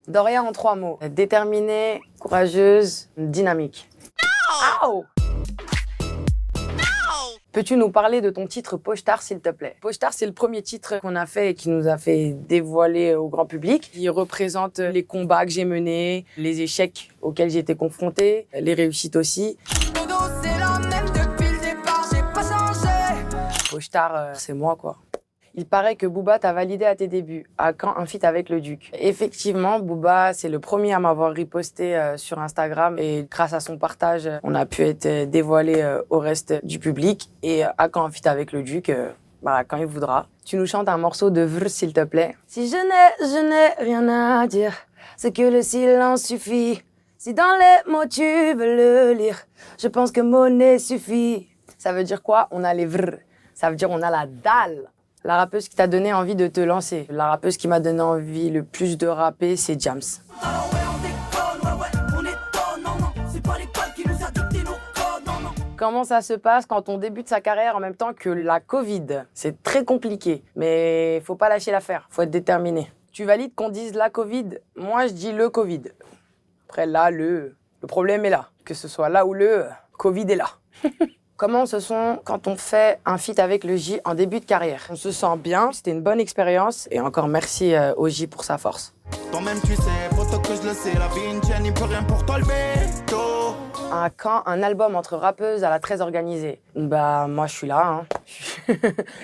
Doria en 3 mots. Déterminée, courageuse, dynamique. Aouh! Peux-tu nous parler de ton titre Poch'tard, s'il te plaît? Poch'tard, c'est le premier titre qu'on a fait et qui nous a fait dévoiler au grand public. Il représente les combats que j'ai menés, les échecs auxquels j'ai été confrontée, les réussites aussi. Poch'tard, c'est moi, quoi. Il paraît que Booba t'a validé à tes débuts. À quand un feat avec le Duc? Effectivement, Booba, c'est le premier à m'avoir riposté sur Instagram et grâce à son partage, on a pu être dévoilé au reste du public. Et à quand un feat avec le Duc? Quand il voudra. Tu nous chantes un morceau de Vr, s'il te plaît. Si je n'ai rien à dire, c'est que le silence suffit. Si dans les mots tu veux le lire, je pense que monnaie suffit. Ça veut dire quoi? On a les Vr. Ça veut dire on a la dalle. La rappeuse qui t'a donné envie de te lancer. La rappeuse qui m'a donné envie le plus de rapper, c'est Jams. Comment ça se passe quand on débute sa carrière en même temps que la Covid? C'est très compliqué, mais faut pas lâcher l'affaire, faut être déterminé. Tu valides qu'on dise la Covid? Moi, je dis le Covid. Après, là, le problème est là. Que ce soit là ou le Covid est là. Comment on se sent quand on fait un feat avec le J en début de carrière? On se sent bien, c'était une bonne expérience et encore merci au J pour sa force. Toi-même tu sais, poto que je le sais, la vie une chaîne, il peut rien pour toi le béto. Quand un album entre rappeuses à la très organisée? Moi je suis là, je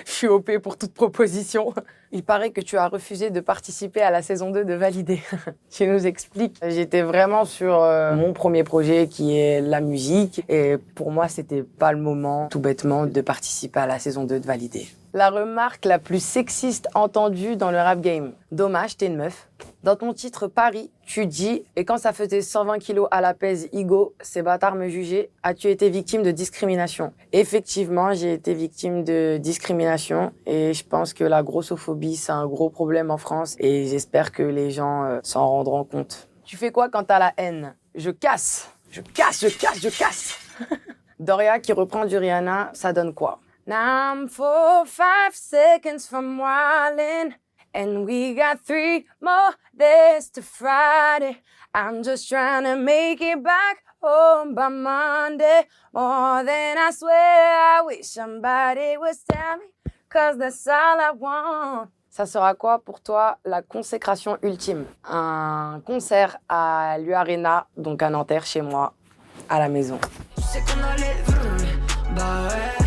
suis OP pour toute proposition. Il paraît que tu as refusé de participer à la saison 2 de Validé. Tu nous expliques? J'étais vraiment sur mon premier projet qui est la musique et pour moi c'était pas le moment, tout bêtement, de participer à la saison 2 de Validé. La remarque la plus sexiste entendue dans le rap game. Dommage, t'es une meuf. Dans ton titre Paris, tu dis « Et quand ça faisait 120 kilos à la pèse, Igo, ces bâtards me jugeaient, as-tu été victime de discrimination ?» Effectivement, j'ai été victime de discrimination et je pense que la grossophobie, c'est un gros problème en France et j'espère que les gens s'en rendront compte. Tu fais quoi quand t'as la haine? Je casse. Doria qui reprend du Rihanna, ça donne quoi? Now I'm 4, 5 seconds from wildin', and we got 3 more days to Friday. I'm just trying to make it back home by Monday. More than I swear, I wish somebody would tell me, 'cause that's all I want. Ça sera quoi pour toi la consécration ultime? Un concert à l'U-Arena, donc à Nanterre, chez moi, à la maison. Tu sais qu'on a les bah ouais.